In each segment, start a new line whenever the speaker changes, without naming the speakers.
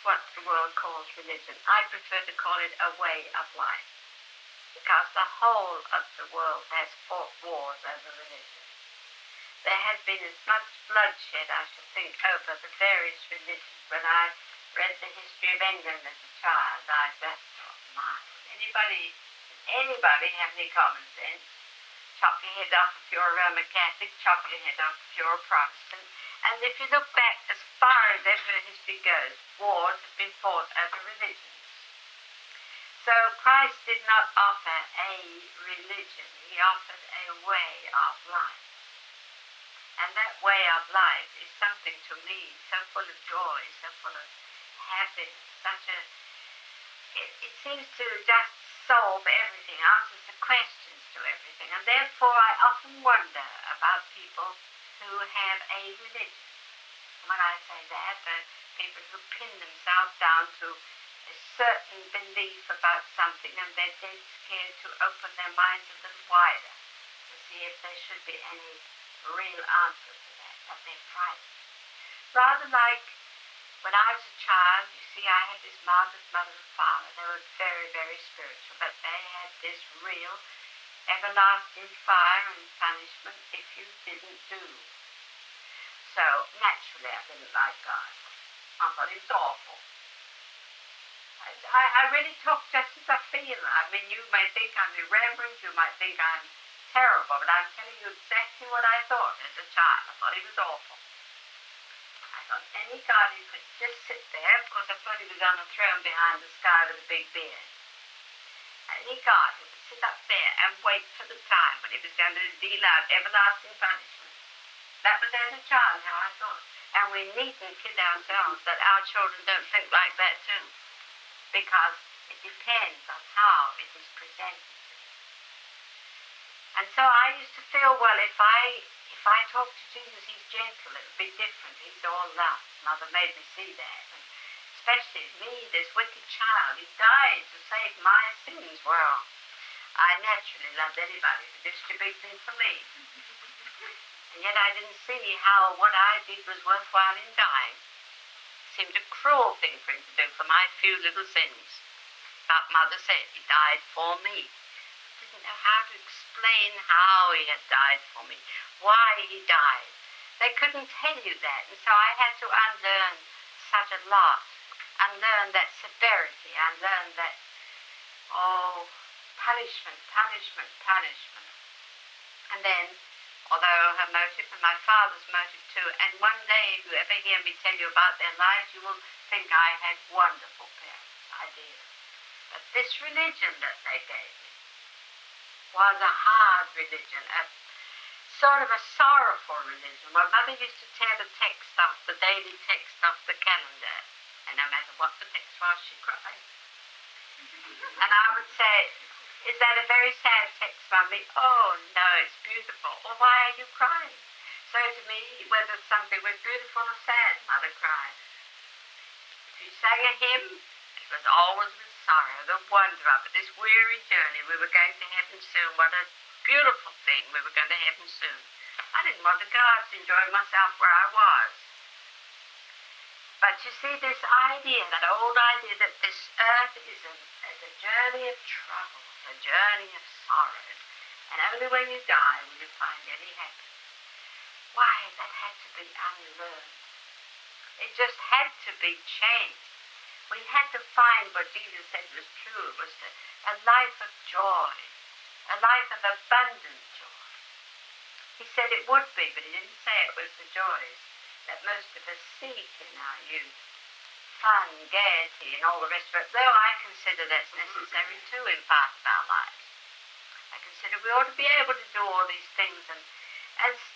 what the world calls religion. I prefer to call it a way of life, because the whole of the world has fought wars over religion. There has been as much bloodshed, I should think, over the various religions. When I read the history of England as a child, I just thought, my, anybody have any common sense? Chop your head off if you're a Roman Catholic, chop your head off if you're a Protestant. And if you look back as far as ever history goes, wars have been fought over religions. So Christ did not offer a religion, he offered a way of life. And that way of life is something to me so full of joy, so full of happiness, it seems to just solve everything, answers the questions to everything. And therefore I often wonder about people who have a religion. When I say that, people who pin themselves down to a certain belief about something and they're dead scared to open their minds a little wider to see if there should be any real answer to that, but they're frightened. Rather like when I was a child, you see, I had this marvelous mother and father. They were very, very spiritual, but they had this real, everlasting fire and punishment if you didn't do. So, naturally, I didn't like God. I thought he was awful. I really talk just as I feel. I mean, you may think I'm irreverent, you might think I'm terrible, but I'm telling you exactly what I thought as a child. I thought he was awful. I thought any God who could just sit there, of course I thought he was on a throne behind the sky with a big beard. Any God who could sit up there and wait for the time when he was going to deal out everlasting punishment. That was as a child how I thought. And we needn't kid ourselves that our children don't think like that too. Because it depends on how it is presented to them. And so I used to feel, well, if I talk to Jesus, he's gentle, it would be different. He's all love. Mother made me see that. And especially me, this wicked child, he died to save my sins. Well, I naturally loved anybody who did a big thing for me. And yet I didn't see how what I did was worthwhile in dying. It seemed a cruel thing for him to do for my few little sins. But Mother said he died for me. I didn't know how to explain how he had died for me, why he died. They couldn't tell you that, and so I had to unlearn such a lot, unlearn that severity, unlearn that, punishment. And then, although her motive and my father's motive too, and one day if you ever hear me tell you about their lives, you will think I had wonderful parents. I did. But this religion that they gave me was a hard religion, a sort of a sorrowful religion. My mother used to tear the text off, the daily text off the calendar, and no matter what the text was, she cried. And I would say, is that a very sad text, Mummy? Oh, no, it's beautiful. Well, why are you crying? So to me, whether something was beautiful or sad, Mother cried. If you sang a hymn, it was always with sorrow, the wonder of it, this weary journey. We were going to heaven soon. What a beautiful thing. We were going to heaven soon. I didn't want to go. I was enjoying myself where I was. But you see, this idea, that old idea that this earth is a journey of trouble, a journey of sorrow, and only when you die will you find any happiness. Why, that had to be unlearned. It just had to be changed. We had to find what Jesus said was true. It was a life of joy, a life of abundant joy. He said it would be, but he didn't say it was the joys that most of us seek in our youth. Fun, gaiety, and all the rest of it, though I consider that's necessary too in part of our lives. I consider we ought to be able to do all these things and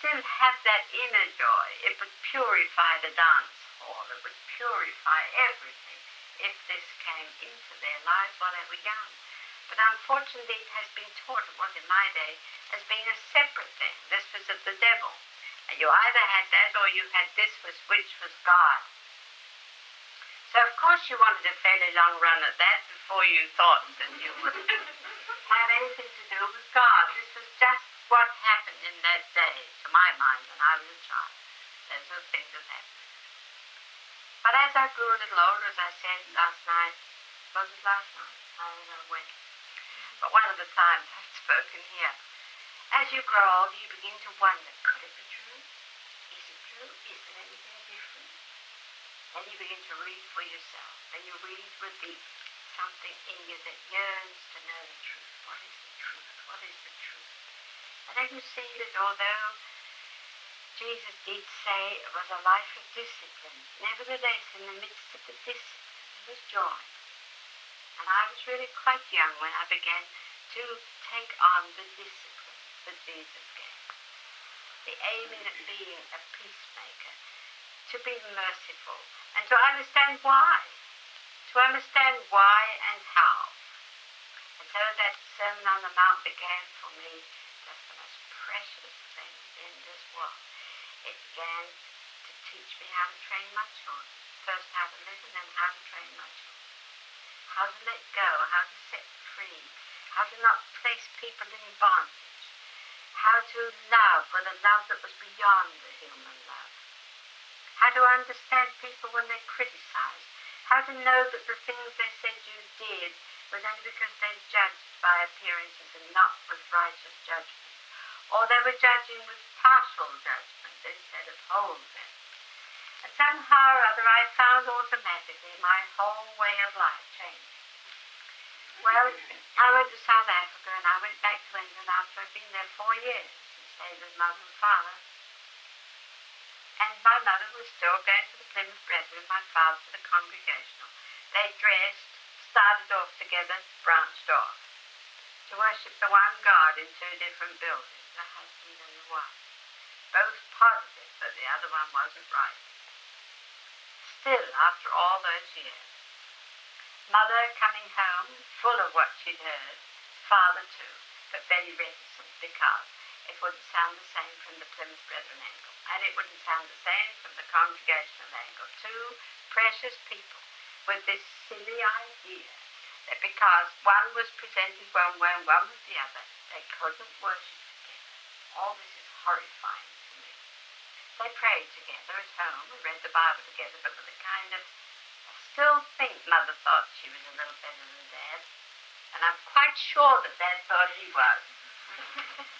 still have that inner joy. It would purify the dance hall. It would purify everything if this came into their lives while they were young. But unfortunately it has been taught, it was in my day, as being a separate thing. This was of the devil. And you either had that or you had this, which was God. So of course you wanted a fairly long run at that before you thought that you would have anything to do with God. This was just what happened in that day, to my mind, when I was a child. Those are things that happened. But as I grew a little older, as I said last night, was it last night? I don't know when. But one of the times I've spoken here, as you grow older, you begin to wonder, could it be true? Is it true? Is there anything different? Then you begin to read for yourself, and you read with something in you that yearns to know the truth. What is the truth? What is the truth? And then you see that although Jesus did say it was a life of discipline, nevertheless, in the midst of the discipline, there was joy. And I was really quite young when I began to take on the discipline that Jesus gave. The aim in it being a peacemaker, to be merciful, and to understand why. To understand why and how. And so that Sermon on the Mount became for me just the most precious thing in this world. It began to teach me how to train my children. First how to live and then how to train my children. How to let go, how to set free, how to not place people in bondage. How to love with a love that was beyond the human love. How to understand people when they criticize. How to know that the things they said you did was only because they judged by appearances and not with righteous judgment. Or they were judging with partial judgment instead of whole judgment. And somehow or other I found automatically my whole way of life changed. Well, I went to South Africa and I went back to England after I'd been there 4 years and stayed with Mother and Father. And my mother was still going to the Plymouth Brethren, my father to the Congregational. They dressed, started off together, branched off to worship the one God in 2 different buildings, the husband and the wife. Both positive, but the other one wasn't right. Still, after all those years, Mother coming home, full of what she'd heard, Father too, but very reticent because it wouldn't sound the same from the Plymouth Brethren angle, and it wouldn't sound the same from the Congregational angle. 2 precious people with this silly idea that because one was presented one way and one was the other, they couldn't worship together. All this is horrifying to me. They prayed together at home and read the Bible together, but with a kind of, I still think Mother thought she was a little better than Dad, and I'm quite sure that Dad thought he was.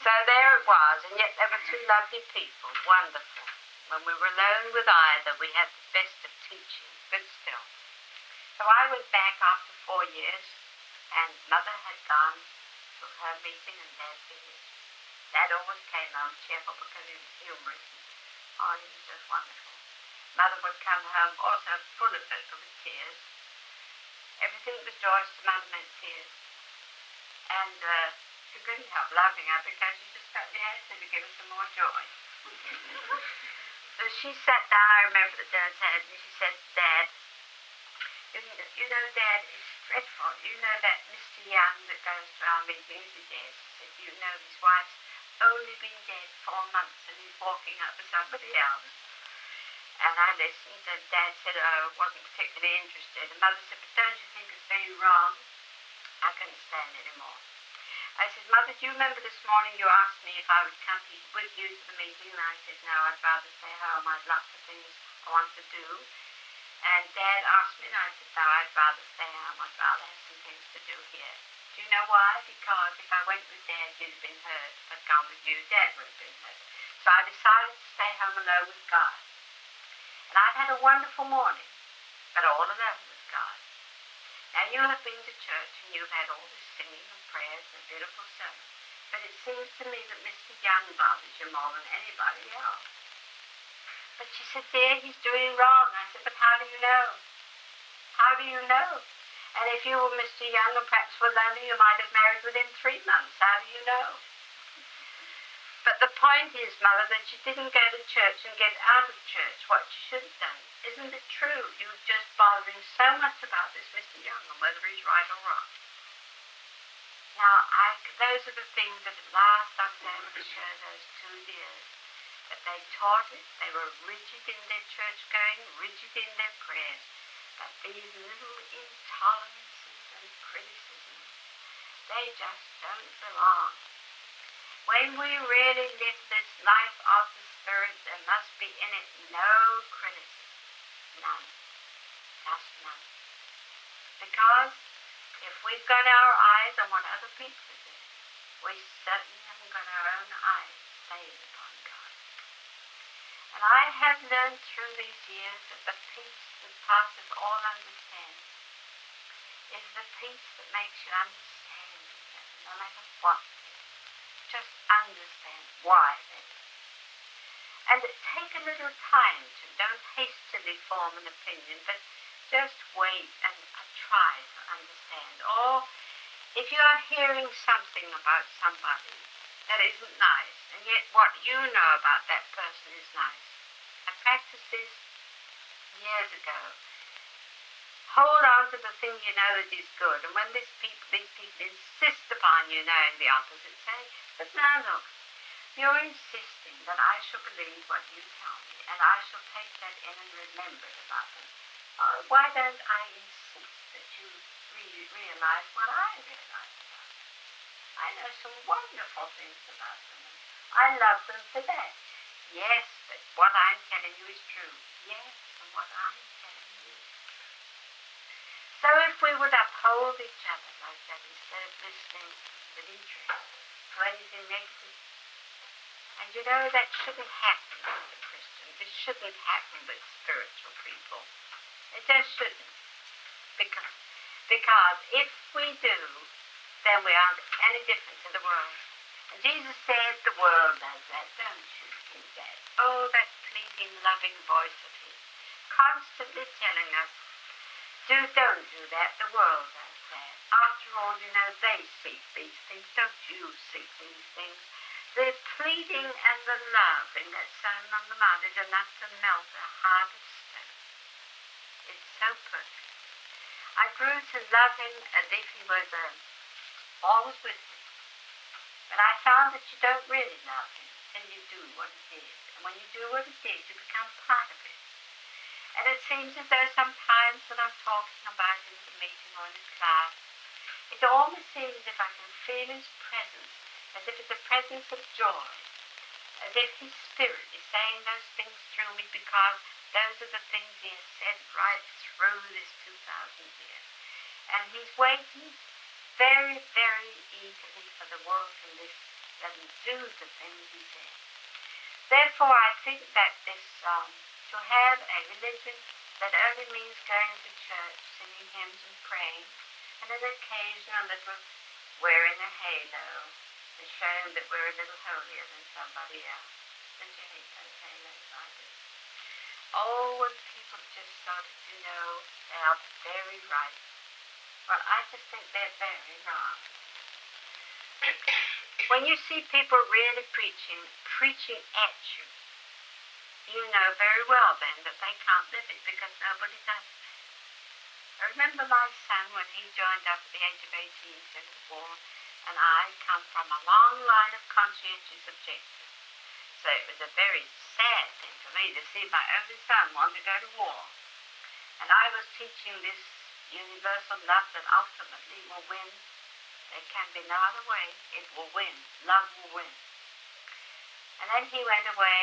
So there it was, and yet there were 2 lovely people, wonderful. When we were alone with either, we had the best of teaching, but still. So I went back after 4 years, and Mother had gone to her meeting and Dad to his. Dad always came home cheerful because he was humorous. Oh, he was just wonderful. Mother would come home also full of tears. Everything that was joyous to Mother meant tears. And she couldn't help loving her because she just felt the answer to give us some more joy. So she sat down, I remember the dinner table, and she said, Dad, you know, Dad, it's dreadful. You know that Mr. Young that goes to our meetings, he said, you know his wife's only been dead 4 months and he's walking up with somebody else. And I listened, and Dad said, oh, wasn't particularly interested. And Mother said, but don't you think it's very wrong? I couldn't stand it anymore. I said, Mother, do you remember this morning you asked me if I would come with you to the meeting? And I said, no, I'd rather stay home. I'd lots of things I want to do. And Dad asked me, and I said, no, I'd rather stay home. I'd rather have some things to do here. Do you know why? Because if I went with Dad, you'd have been hurt. If I'd gone with you, Dad would have been hurt. So I decided to stay home alone with God. And I've had a wonderful morning, but all alone with God. Now you have been to church and you've had all this singing and prayers and beautiful sermons, but it seems to me that Mr. Young bothers you more than anybody else. But she said, dear, he's doing wrong. I said, but how do you know? How do you know? And if you were Mr. Young and perhaps were lonely, you might have married within 3 months. How do you know? But the point is, Mother, that you didn't go to church and get out of church what you should have done. Isn't it true? You were just bothering so much about this Mr. Young and whether he's right or wrong. Now, those are the things that at last I was able to show those 2 years. That they taught it, they were rigid in their church going, rigid in their prayers. But these little intolerances and criticisms, they just don't belong. When we really live this life of the Spirit, there must be in it no criticism, none. Just none. Because if we've got our eyes on what other people are doing, we certainly haven't got our own eyes stayed upon God. And I have learned through these years that the peace that passes all understanding is the peace that makes you understand that no matter what it is, just understand why it is. And take a little time to, don't hastily form an opinion, but just wait and try to understand. Or if you are hearing something about somebody that isn't nice, and yet what you know about that person is nice. I practiced this years ago. Hold on to the thing you know that is good, and when these people insist upon you knowing the opposite, say, but now look, you're insisting that I shall believe what you tell me, and I shall take that in and remember it about them. Why don't I insist that you realize what I realize about them? I know some wonderful things about them. I love them for that. Yes, but what I'm telling you is true. Yes, and what I'm telling you is true. So if we would uphold each other like that instead of listening with interest to anything negative, and you know that shouldn't happen with Christians. It shouldn't happen with spiritual people. It just shouldn't. Because if we do, then we aren't any different to the world. And Jesus said the world does that, don't you do that? Oh, that pleading, loving voice of his, constantly telling us, don't do that, the world does that. After all, you know, they seek these things, don't you seek these things? The pleading and the love in that Sermon on the Mount is enough to melt a heart of stone. It's so perfect. I grew to love him as if he was always with me. But I found that you don't really love him until you do what he did. And when you do what he did, you become part of it. And it seems as though sometimes when I'm talking about him in the meeting or in his class, it almost seems as if I can feel his presence, as if it's a presence of joy, as if his spirit is saying those things through me because those are the things he has said right through this 2,000 years. And he's waiting very, very eagerly for the world to listen and do the things he said. Therefore, I think that this, to have a religion that only means going to church, singing hymns and praying, and an occasional little wearing a halo, is showing that we're a little holier than somebody else. Don't you hate those halos? I do. Oh, when people just started to know they are very right. Well, I just think they're very wrong. When you see people really preaching at you, you know very well then that they can't live it because nobody does it. I remember my son when he joined up at the age of 18 into the war, and I come from a long line of conscientious objectors. So it was a very sad thing for me to see my only son want to go to war. And I was teaching this universal love that ultimately will win. There can be no other way. It will win. Love will win. And then he went away.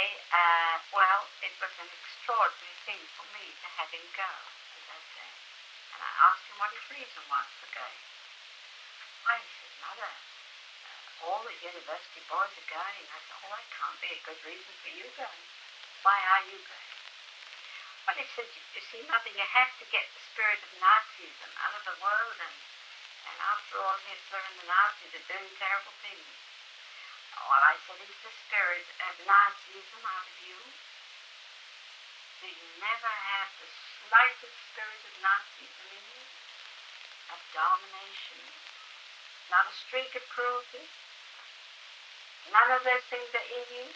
Well, it was an extraordinary thing for me to have him go, as I say. And I asked him what his reason was for going. Why, he said, Mother, all the university boys are going. I said, oh, that can't be a good reason for you going. Why are you going? Well, he said, you see, Mother, you have to get the spirit of Nazism out of the world, and after all, Hitler and the Nazis are doing terrible things. Well, I said, is the spirit of Nazism out of you? Do you never have the slightest spirit of Nazism in you? Of domination? Not a streak of cruelty? None of those things are in you?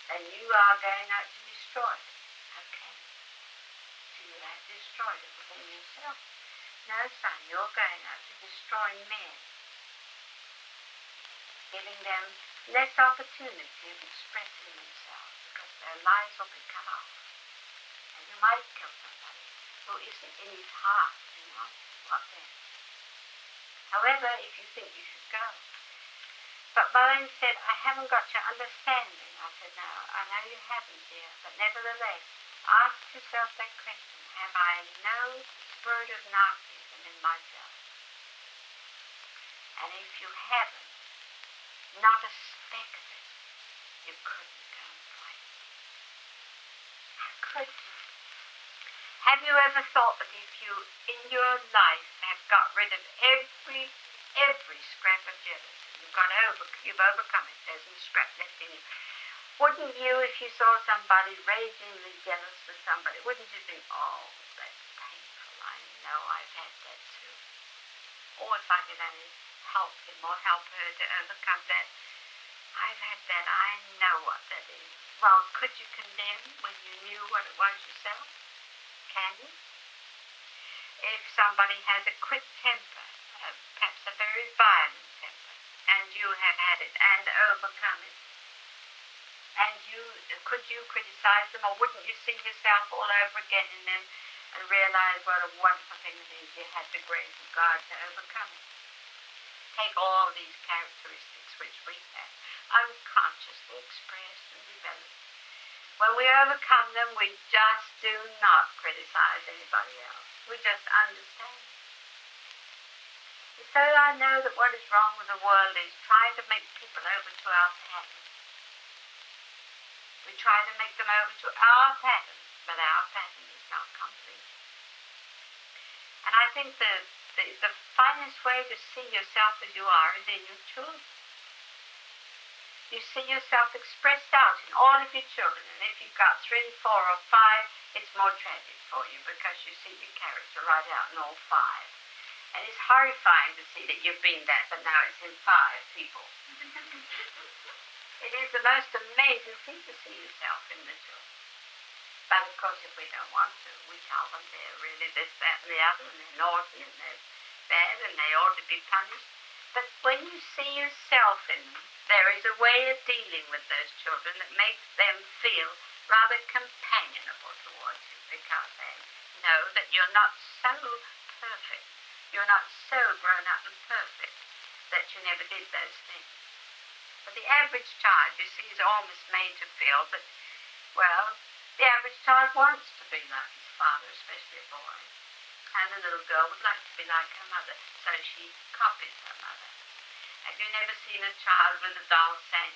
Then you are going out to destroy it. Okay. So you have destroyed it within yourself. No, son, you're going out to destroy men, giving them less opportunity of expressing themselves because their lives will be cut off. And you might kill somebody who isn't in his heart, you know, what then? However, if you think you should go. But Mine said, I haven't got your understanding. I said, no, I know you haven't, dear, but nevertheless, ask yourself that question. have I no spirit of narcissism in myself. And if you haven't, not a speck of it, you couldn't go and fight. How could you? Have you ever thought that if you, in your life, have got rid of every scrap of jealousy, you've overcome it, there's no scrap left in you, wouldn't you, if you saw somebody ragingly jealous for somebody, wouldn't you think, oh, that's painful, I know I've had that too. Or if I could only help him or help her to overcome that, I've had that, I know what that is. Well, could you condemn when you knew what it was yourself? Can you? If somebody has a quick temper, perhaps a very violent temper, and you have had it and overcome it, and could you criticize them, or wouldn't you see yourself all over again in them and realize what a wonderful thing it is you had the grace of God to overcome it? Take all these characteristics which we have, unconsciously expressed and developed. When we overcome them, we just do not criticize anybody else. We just understand. So I know that what is wrong with the world is trying to make people over to our pattern. We try to make them over to our pattern, but our pattern is not complete. And I think the finest way to see yourself as you are is in your children. You see yourself expressed out in all of your children, and if you've got 3, 4, or 5, it's more tragic for you because you see your character right out in all 5. And it's horrifying to see that you've been that, but now it's in 5 people. It is the most amazing thing to see yourself in the children. But of course, if we don't want to, we tell them they're really this, that, and the other, and they're naughty, and they're bad, and they ought to be punished. But when you see yourself in them, there is a way of dealing with those children that makes them feel rather companionable towards you, because they know that you're not so perfect, you're not so grown up and perfect that you never did those things. But the average child, you see, is almost made to feel that, well, the average child wants to be like his father, especially a boy. And the little girl would like to be like her mother, so she copies her mother. Have you never seen a child with a doll saying,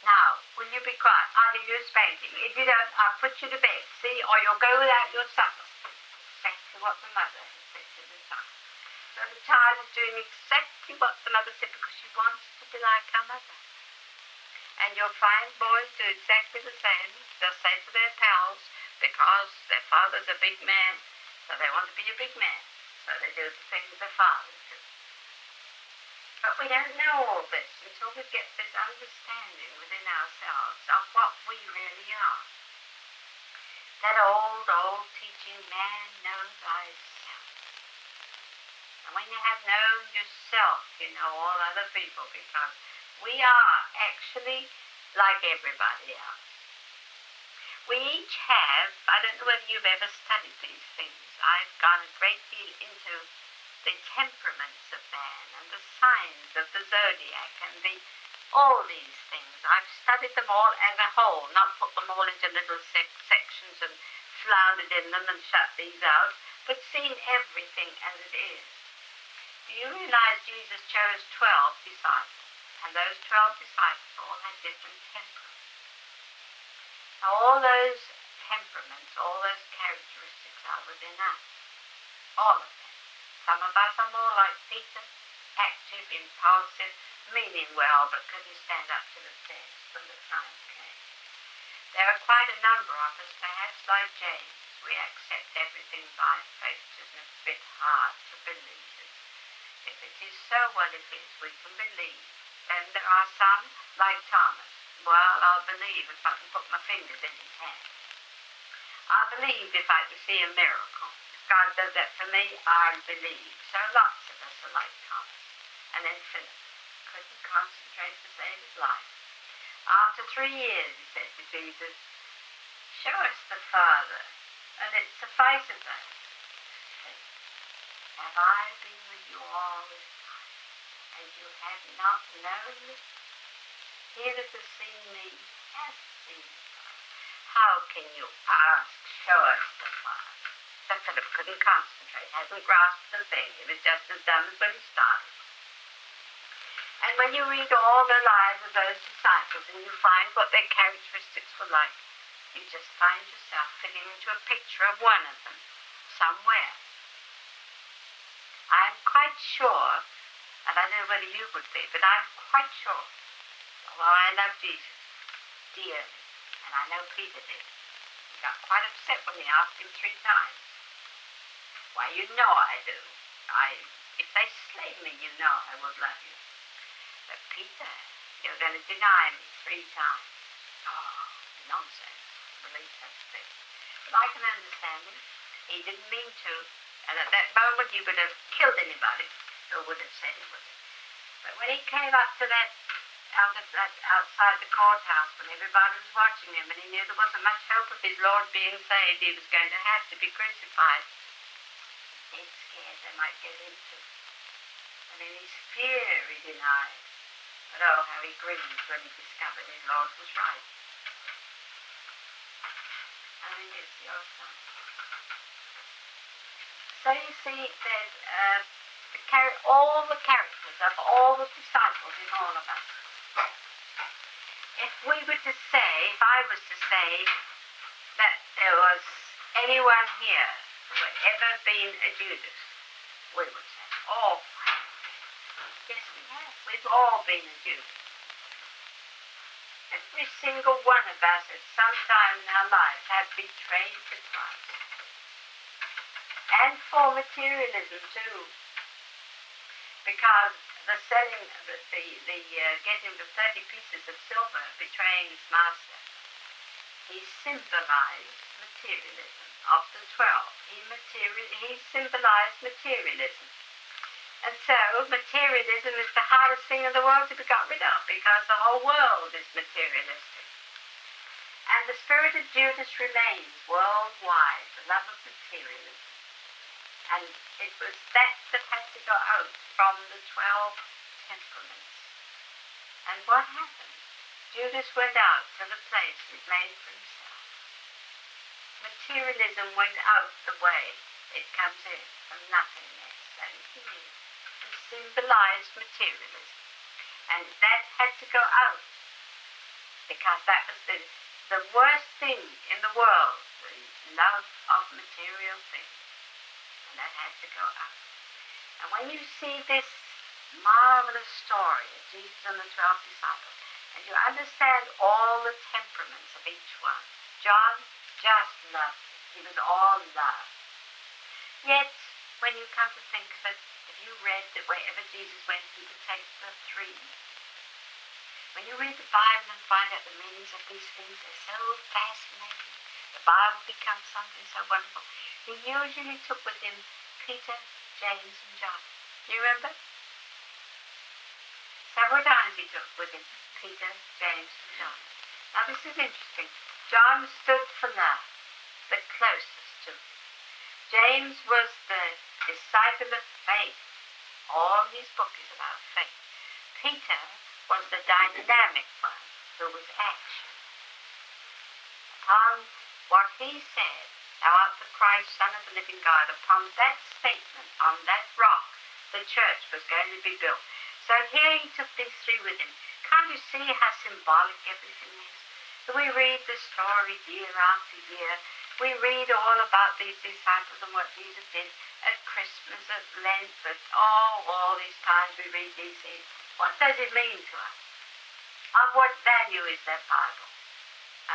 now, will you be quiet? I'll give you a spanking. If you don't, I'll put you to bed, see, or you'll go without your supper. Exactly what the mother has said to the child. So the child is doing exactly what the mother said because she wants to be like her mother. And you'll find boys do exactly the same. They'll say to their pals, because their father's a big man, so they want to be a big man. So they do the things their fathers do. But we don't know all this until we get this understanding within ourselves of what we really are. That old teaching, man, know thyself. And when you have known yourself, you know all other people, because we are actually like everybody else. We each have, I don't know whether you've ever studied these things, I've gone a great deal into the temperaments of man and the signs of the zodiac and all these things. I've studied them all as a whole, not put them all into little sections and floundered in them and shut these out, but seen everything as it is. Do you realize Jesus chose 12 disciples? And those 12 disciples all had different temperaments. Now, all those temperaments, all those characteristics are within us. All of them. Some of us are more like Peter, active, impulsive, meaning well, but couldn't stand up to the test when the time came. There are quite a number of us, perhaps like James. We accept everything by faith. It's a bit hard to believe it. If it is so, well, it is. We can believe. And there are some, like Thomas. Well, I'll believe if I can put my fingers in his hand. I'll believe if I can see a miracle. If God does that for me, I'll believe. So lots of us are like Thomas. And then Philip couldn't concentrate to save his life. After 3 years, he said to Jesus, show us the Father, and it suffices us. Have I been with you all this time, and you have not known me? He that has seen me has seen the Father. How can you ask, show us the Father? The Philip couldn't concentrate, hadn't grasped the thing. He was just as dumb as when he started. And when you read all the lives of those disciples and you find what their characteristics were like, you just find yourself fitting into a picture of one of them somewhere. I'm quite sure, and I don't know whether you would be, but I'm quite sure, although I love Jesus dearly, and I know Peter did, he got quite upset when he asked him 3 times. Why, you know I do. If they slay me, you know I would love you. But Peter, you're going to deny me 3 times. Oh, nonsense. Believe such things. But I can understand him. He didn't mean to. And at that moment he would have killed anybody who would have said he would. But when he came up to that outside the courthouse, when everybody was watching him, and he knew there wasn't much hope of his Lord being saved, he was going to have to be crucified. He was scared they might get him too. And in his fear he denied. But oh, how he grieved when he discovered his Lord was right. I mean, it's your son. So you see, there's all the characters of all the disciples in all of us. If I was to say that there was anyone here who had ever been a Judas, we would say, oh, yes we have. We've all been a Judas. Every single one of us at some time in our lives have betrayed the Christ. And for materialism too. Because the getting the 30 pieces of silver, betraying his master, he symbolized materialism. Of the 12, he symbolized materialism. And so, materialism is the hardest thing in the world to be got rid of, because the whole world is materialistic. And the spirit of Judas remains worldwide, the love of materialism. And it was that had to go out from the 12 temperaments. And what happened? Judas went out to the place he'd made for himself. Materialism went out the way it comes in, from nothingness. And he symbolized materialism. And that had to go out, because that was the worst thing in the world, the love of material things. And that had to go out. And when you see this marvelous story of Jesus and the 12 disciples, and you understand all the temperaments of each one, John just loved it. He was all love. Yet, when you come to think of it, have you read that wherever Jesus went, he would take the 3? When you read the Bible and find out the meanings of these things, they're so fascinating. The Bible becomes something so wonderful. He usually took with him Peter, James, and John. Do you remember? Several times he took with him Peter, James, and John. Now this is interesting. John stood for love, the closest to him. James was the disciple of faith. All his book is about faith. Peter was the dynamic one, who was action. Upon what he said, thou art the Christ, Son of the living God, upon that statement, on that rock, the church was going to be built. So here he took these 3 with him. Can't you see how symbolic everything is? We read the story year after year. We read all about these disciples and what Jesus did at Christmas, at Lent, but all these times we read these things. What does it mean to us? Of what value is that Bible?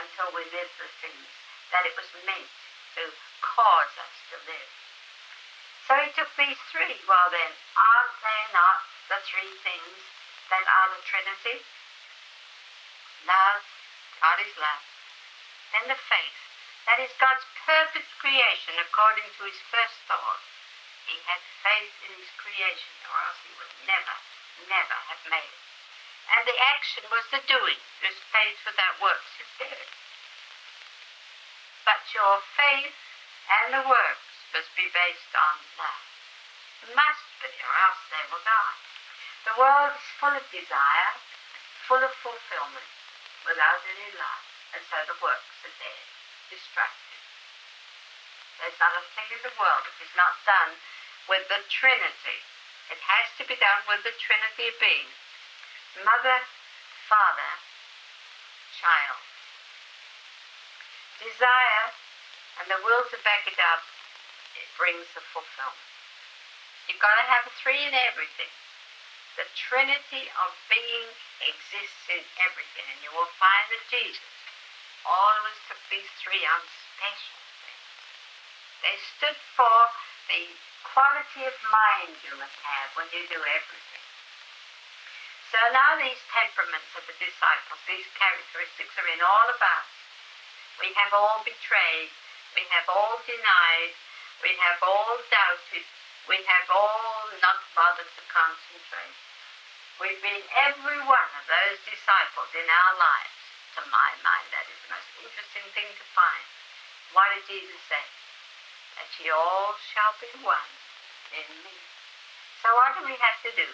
Until we live the things that it was meant to cause us to live. So he took these 3. Well then, aren't they not the 3 things that are the Trinity? Love, God is love. Then the faith, that is God's perfect creation according to his first thought. He had faith in his creation, or else he would never have made it. And the action was the doing. Because faith without works is dead. But your faith and the works must be based on love. It must be, or else they will die. The world is full of desire, full of fulfillment, without any love. And so the works are dead, destructive. There's not a thing in the world that is not done with the Trinity. It has to be done with the Trinity of being. Mother, Father, child. Desire and the will to back it up, it brings the fulfillment. You've got to have three in everything. The Trinity of being exists in everything, and you will find that Jesus always took these three on special things. They stood for the quality of mind you must have when you do everything. So now these temperaments of the disciples, these characteristics are in all of us. We have all betrayed, we have all denied, we have all doubted, we have all not bothered to concentrate. We've been every one of those disciples in our lives. To my mind, that is the most interesting thing to find. What did Jesus say? That ye all shall be one in me. So what do we have to do?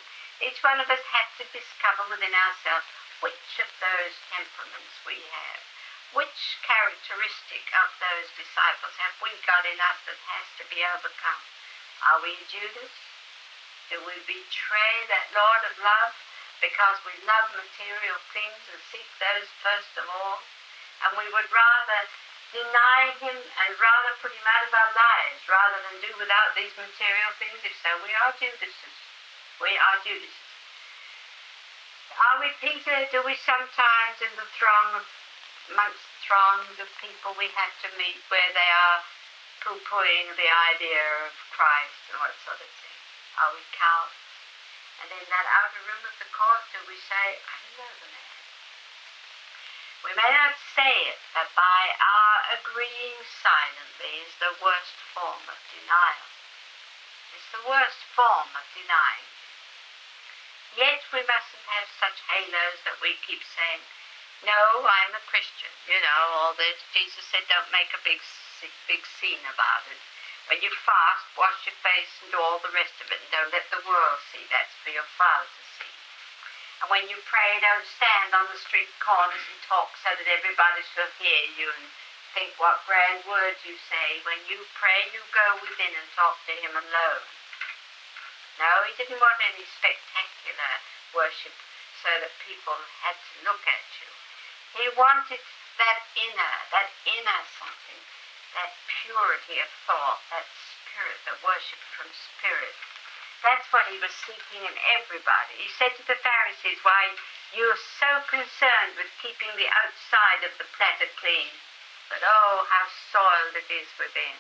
Each one of us has to discover within ourselves which of those temperaments we have. Which characteristic of those disciples have we got in us that has to be overcome? Are we Judas? Do we betray that Lord of love because we love material things and seek those first of all? And we would rather deny him and rather put him out of our lives rather than do without these material things? If so, we are Judases. We are Judases. Are we Peter? Do we sometimes in the amongst throngs of people we have to meet where they are poo-pooing the idea of Christ and what sort of thing? Are we cowards? And in that outer room of the court, do we say, I know the man? We may not say it, but by our agreeing silently is the worst form of denial. It's the worst form of denying. Yet we mustn't have such halos that we keep saying, no, I'm a Christian. You know, all this. Jesus said, don't make a big scene about it. When you fast, wash your face and do all the rest of it, and don't let the world see. That's for your Father to see. And when you pray, don't stand on the street corners and talk so that everybody shall hear you and think what grand words you say. When you pray, you go within and talk to him alone. No, he didn't want any spectacular worship so that people had to look at you. He wanted that inner something, that purity of thought, that spirit, that worship from spirit. That's what he was seeking in everybody. He said to the Pharisees, why, you're so concerned with keeping the outside of the platter clean, but oh, how soiled it is within.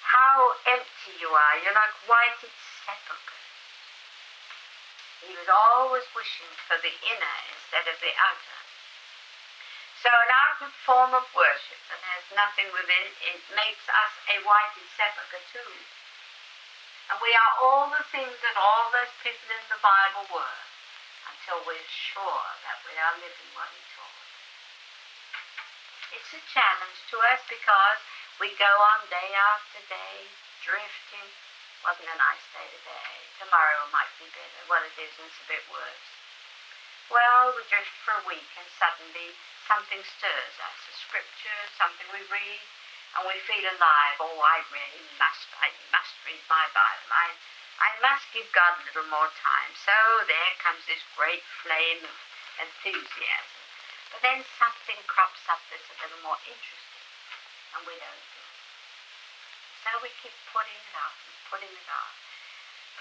How empty you are. You're like whited sepulchres. He was always wishing for the inner instead of the outer. So an outward form of worship that has nothing within it makes us a whited sepulchre too. And we are all the things that all those people in the Bible were until we're sure that we are living what he taught. It's a challenge to us because we go on day after day, drifting. Wasn't a nice day today. Tomorrow might be better. Well, it isn't. It's a bit worse. Well, we drift for a week and suddenly something stirs us. A scripture, something we read, and we feel alive. Oh, I must read my Bible. I must give God a little more time. So there comes this great flame of enthusiasm. But then something crops up that's a little more interesting, and we don't do it. So we keep putting it off and putting it off,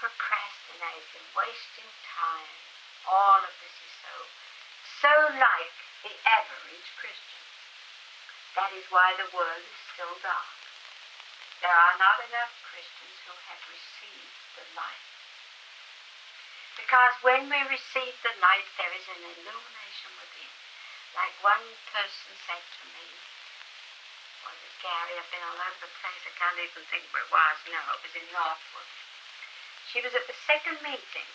procrastinating, wasting time. All of this is so like the average Christian. That is why the world is still dark. There are not enough Christians who have received the light. Because when we receive the light, there is an illumination within. Like one person said to me, was it Gary? I've been all over the place. I can't even think where it was. No, it was in Northwood. She was at the second meeting,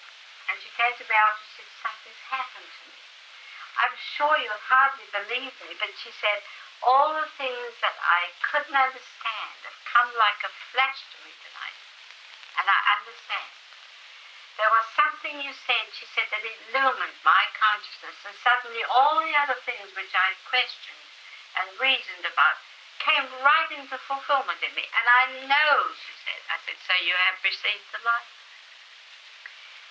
and she came to me out and said, something's happened to me. I'm sure you'll hardly believe me, but she said, all the things that I couldn't understand have come like a flash to me tonight. And I understand. There was something you said, she said, that illumined my consciousness, and suddenly all the other things which I questioned and reasoned about came right into fulfillment in me. And I know, she said. I said, so you have received the light.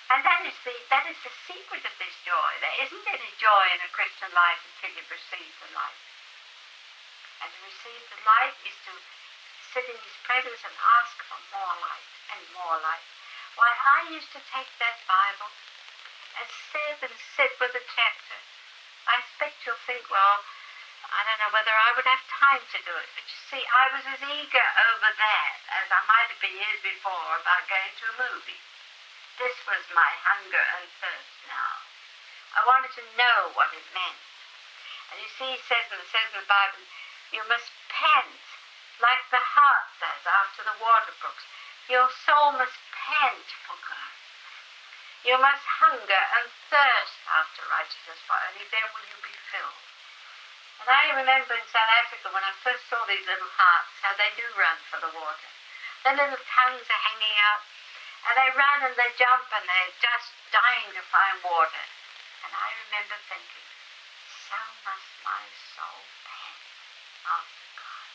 And that is the secret of this joy. There isn't any joy in a Christian life until you've received the light. And to receive the light is to sit in his presence and ask for more light and more light. Why, I used to take that Bible and sit with a chapter. I expect you'll think, well, I don't know whether I would have time to do it. But you see, I was as eager over that as I might have been years before about going to a movie. This was my hunger and thirst now. I wanted to know what it meant. And you see, it says in the Bible, you must pant like the hart does after the water brooks. Your soul must pant for God. You must hunger and thirst after righteousness, for only then will you be filled. And I remember in South Africa when I first saw these little harts, how they do run for the water. Their little tongues are hanging out. And they run and they jump and they're just dying to find water. And I remember thinking, so must my soul pant after God.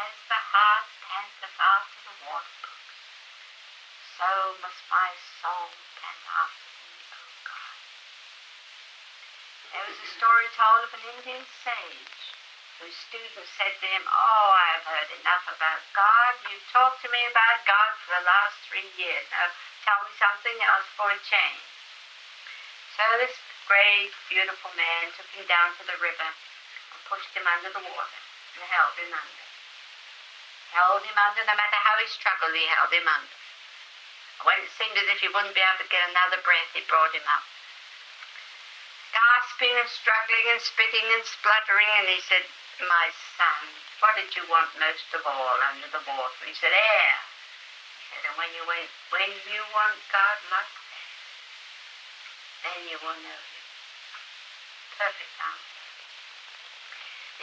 As the hart panteth after the water brooks, so must my soul pant after thee, O God. There was a story told of an Indian sage whose students said to him, oh, I have heard enough about God. You've talked to me about God for the last 3 years. Now tell me something else for a change. So this great, beautiful man took him down to the river and pushed him under the water and held him under. Held him under, no matter how he struggled, he held him under. And when it seemed as if he wouldn't be able to get another breath, he brought him up. Gasping and struggling and spitting and spluttering, and he said, my son, what did you want most of all under the water? He said, air. He said, and when you want God like that, then you will know him. Perfect answer.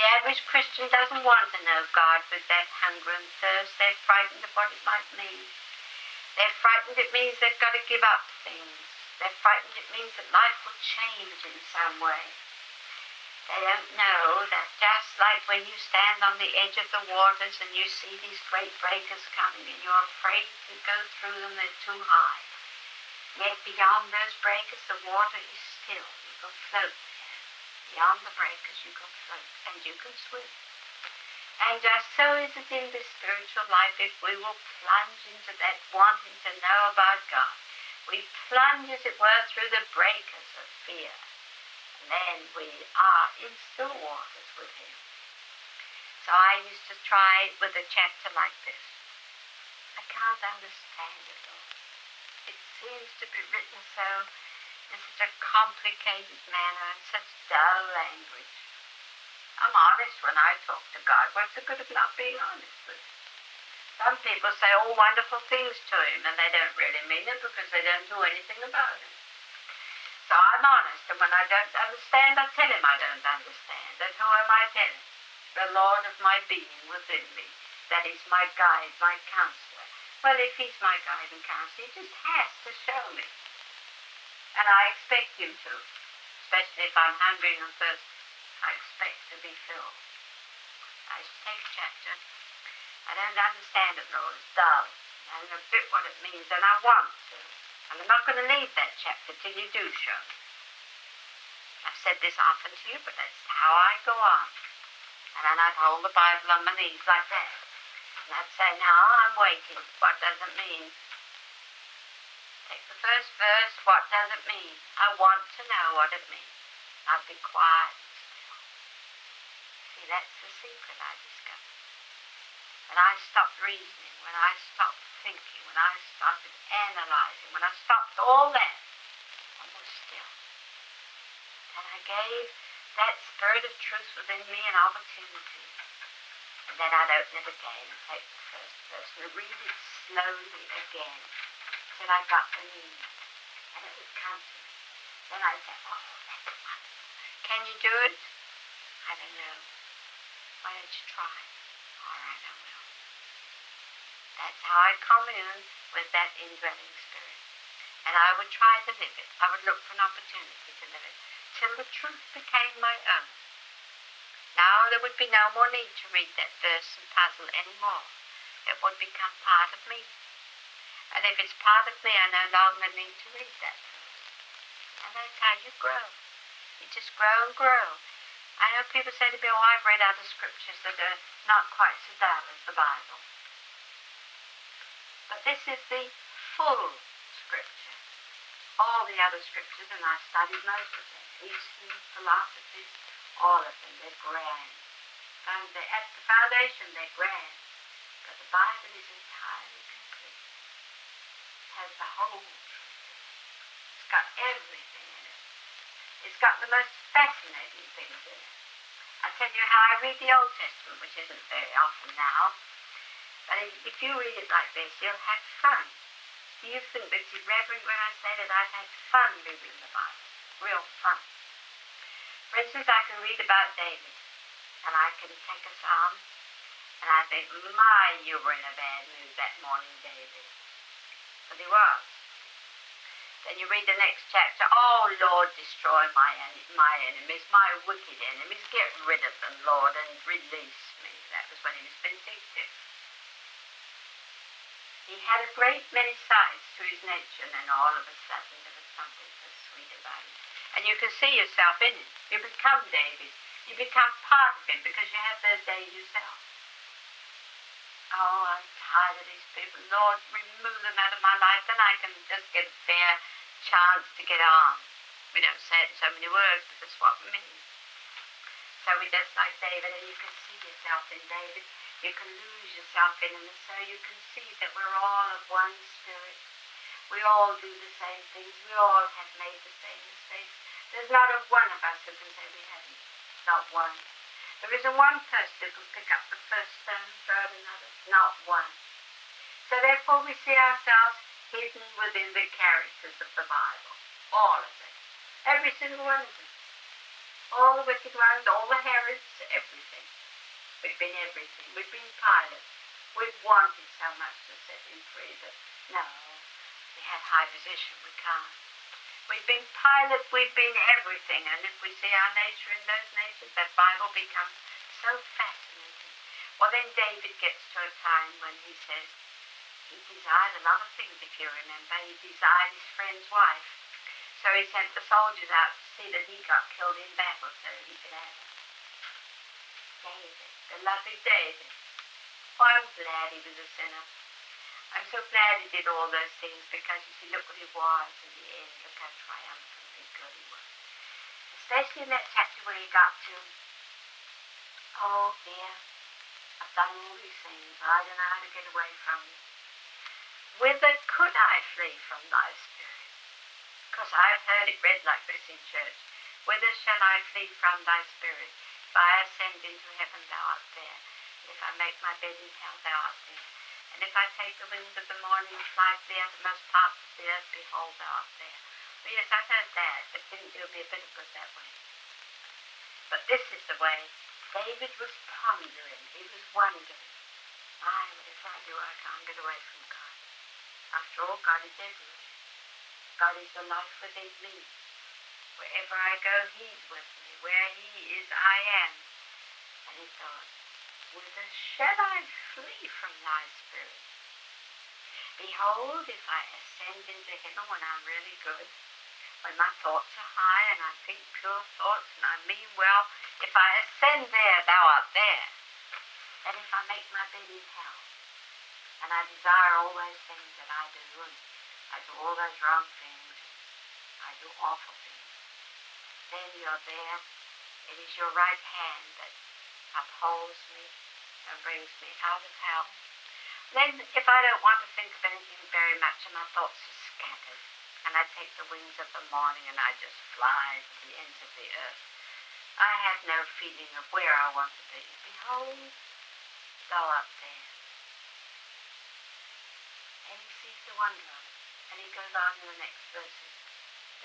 The average Christian doesn't want to know God with that hunger and thirst. They're frightened of what it might mean. They're frightened it means they've got to give up things. They're frightened it means that life will change in some way. They don't know that just like when you stand on the edge of the waters and you see these great breakers coming and you're afraid to go through them, they're too high. Yet beyond those breakers, the water is still. You can float there. Beyond the breakers, you can float and you can swim. And just so is it in this spiritual life. If we will plunge into that wanting to know about God, we plunge, as it were, through the breakers of fear. And then we are in still waters with him. So I used to try with a chapter like this. I can't understand it all. It seems to be written so in such a complicated manner and such dull language. I'm honest when I talk to God. What's the good of not being honest with him? Some people say all wonderful things to him and they don't really mean it because they don't do anything about it. So I'm honest, and when I don't understand, I tell him I don't understand. And who am I telling? The Lord of my being within me. That is my guide, my counselor. Well, if he's my guide and counselor, he just has to show me. And I expect him to. Especially if I'm hungry and thirsty. I expect to be filled. I take a chapter. I don't understand it, Lord. It's dull. I don't know a bit what it means, and I want to. And I'm not going to leave that chapter till you do show me. I've said this often to you, but that's how I go on. And then I'd hold the Bible on my knees like that. And I'd say, now I'm waiting. What does it mean? Take the first verse. What does it mean? I want to know what it means. I'll be quiet and still. See, that's the secret I discovered. When I stopped reasoning, when I stopped thinking, when I started analyzing, when I stopped all that, and was still. And I gave that spirit of truth within me an opportunity. And then I'd open it again and take the first verse and read it slowly again till I got the meaning. And it would come to me. Then I'd say, oh, that's wonderful. Can you do it? I don't know. Why don't you try? All right, I will. That's how I commune with that indwelling spirit. And I would try to live it. I would look for an opportunity to live it till the truth became my own. Now there would be no more need to read that verse and puzzle anymore. It would become part of me. And if it's part of me, I no longer need to read that verse. And that's how you grow. You just grow and grow. I know people say to me, oh, I've read other scriptures that are not quite so dull as the Bible. But this is the full scripture. All the other scriptures, and I studied most of them, Eastern philosophies, all of them, they're grand. And at the foundation, they're grand. But the Bible is entirely complete. It has the whole truth in it. It's got everything in it. It's got the most fascinating things in it. I tell you how I read the Old Testament, which isn't very often now. But if you read it like this, you'll have fun. Do you think that's irreverent when I say that I've had fun reading the Bible? Real fun. For instance, I can read about David, and I can take a psalm, and I think, my, you were in a bad mood that morning, David. But he was. Then you read the next chapter, oh, Lord, destroy my enemies, my wicked enemies. Get rid of them, Lord, and release me. That was when he was vindictive. He had a great many sides to his nature, and then all of a sudden there was something so sweet about him. And you can see yourself in it. You become David. You become part of him because you have those days yourself. Oh, I'm tired of these people. Lord, remove them out of my life, then I can just get a fair chance to get on. We don't say it in so many words, but that's what we mean. So we just like David, and you can see yourself in David. You can lose yourself in him, and so you can see that we're all of one spirit. We all do the same things. We all have made the same mistakes. There's not a one of us who can say we haven't. Not one. There isn't one person who can pick up the first stone and throw it another. Not one. So therefore we see ourselves hidden within the characters of the Bible. All of them. Every single one of them. All the wicked ones, all the Herods, everything. We've been everything. We've been pilots. We've wanted so much to set him free that, no, we have high position, we can't. We've been pilots, we've been everything, and if we see our nature in those natures, that Bible becomes so fascinating. Well, then David gets to a time when he says, he desired a lot of things, if you remember. He desired his friend's wife. So he sent the soldiers out to see that he got killed in battle so that he could have her. David, the lovely David. Oh, I'm glad he was a sinner. I'm so glad he did all those things because, you see, look what he was in the end. Look how triumphantly good he was. Especially in that chapter where he got to, oh dear, I've done all these things. I don't know how to get away from you. Whither could I flee from thy spirit? Because I've heard it read like this in church. Whither shall I flee from thy spirit? If I ascend into heaven, thou art there. And if I make my bed in hell, thou art there. And if I take the wings of the morning and fly to the uttermost parts of the earth, behold, thou art there. Well, yes, I've heard that, but it didn't do me a bit of good that way. But this is the way David was pondering. He was wondering, whatever I do, I can't get away from God. After all, God is everywhere. God is the life within me. Wherever I go, he's with me. Where he is, I am. And he thought, whither shall I flee from thy spirit? Behold, if I ascend into heaven when I'm really good, when my thoughts are high and I think pure thoughts and I mean well, if I ascend there, thou art there. And if I make my bed in hell, and I desire all those things that I do, and I do all those wrong things, I do awful things, then you're there. It is your right hand that upholds me and brings me out of hell. Then, if I don't want to think of anything very much and my thoughts are scattered, and I take the wings of the morning and I just fly to the ends of the earth, I have no feeling of where I want to be. Behold, thou art there. And he sees the wonder of it. And he goes on in the next verses.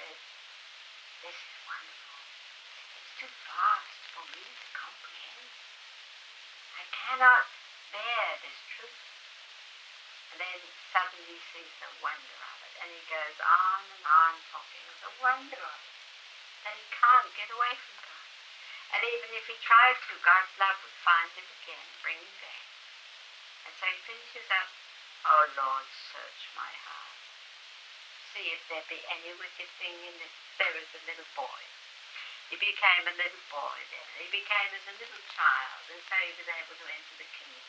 Says, this is wonderful. It's too vast for me to comprehend. I cannot bear this truth. And then suddenly he sees the wonder of it. And he goes on and on talking of the wonder of it. That he can't get away from God. And even if he tries to, God's love would find him again, bring him back. And so he finishes up, "Oh Lord, search my heart. See if there be any wicked thing in it." There was a little boy. He became a little boy then. He became as a little child, and so he was able to enter the kingdom.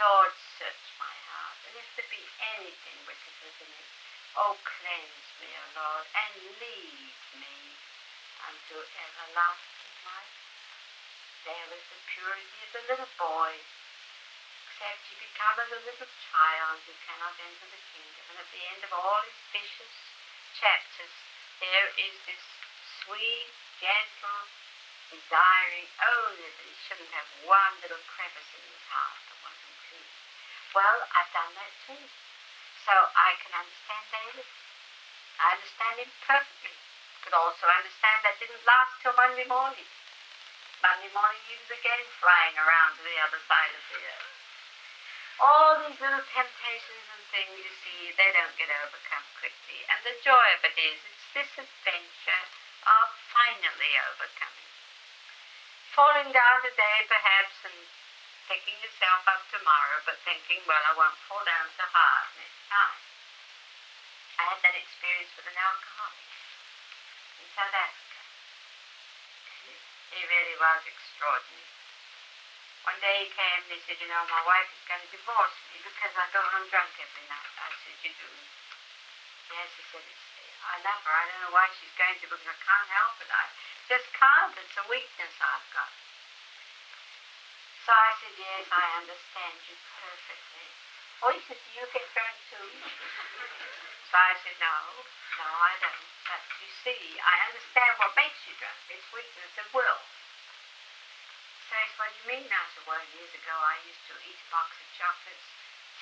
"Lord, search my heart, and if there be anything wicked within it, oh, cleanse me, O Lord, and lead me unto everlasting life." There was the purity of the little boy. Except you become as a little child, you cannot enter the kingdom. And at the end of all his vicious chapters, there is this sweet, gentle, desiring only that he shouldn't have one little crevice in his heart that wasn't clean. Well, I've done that too. So I can understand David. I understand him perfectly. Could also understand that didn't last till Monday morning. Monday morning he was again flying around to the other side of the earth. All these little temptations and things, you see, they don't get overcome quickly. And the joy of it is, it's this adventure of finally overcoming. Falling down today, perhaps, and picking yourself up tomorrow, but thinking, well, I won't fall down so hard next time. I had that experience with an alcoholic in South Africa. He really was extraordinary. One day he came and he said, my wife is going to divorce me because I go home drunk every night. I said, you do? Yes, he said, I love her. I don't know why she's going to because I can't help it. I just can't. It's a weakness I've got. So I said, yes, I understand you perfectly. Oh, he said, do you get drunk too? So I said, no, I don't. But you see, I understand what makes you drunk. It's weakness of will. So he said, what do you mean? I said, well, years ago I used to eat a box of chocolates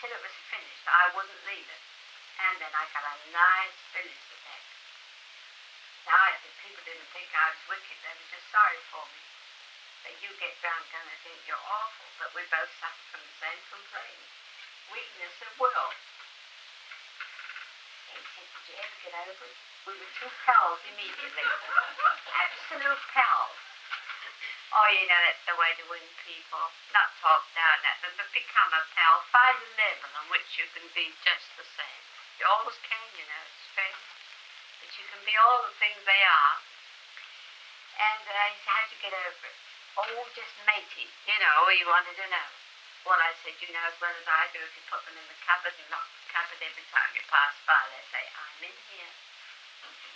till it was finished. I wouldn't leave it. And then I got a nice finish attack. Now I said, people didn't think I was wicked. They were just sorry for me. But you get drunk and they think you're awful. But we both suffer from the same complaint. Weakness of will. And he said, did you ever get over it? We were two pals immediately. Absolute pals. Oh, that's the way to win people. Not talk down at them, but become a pal. Find a level on which you can be just the same. You always can, it's strange. But you can be all the things they are. And he said, how'd you get over it? Oh, just matey. He wanted to know. Well, I said, you know as well as I do, if you put them in the cupboard and lock the cupboard every time you pass by, they say, I'm in here.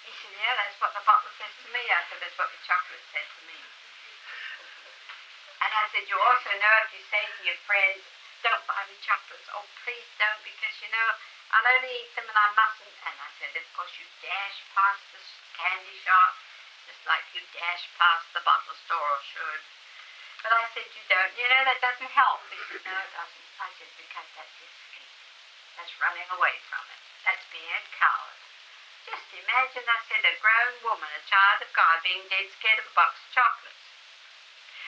He said, yeah, that's what the bottle says to me. I said, that's what the chocolate said to me. And I said, you also know if you say to your friends, don't buy me chocolates, oh, please don't, because, I'll only eat them and I mustn't. And I said, of course, you dash past the candy shop, just like you dash past the bottle store or should. But I said, you don't. That doesn't help. He said, no, it doesn't. I said, because that's escape. That's running away from it. That's being a coward. Just imagine, I said, a grown woman, a child of God, being dead scared of a box of chocolates.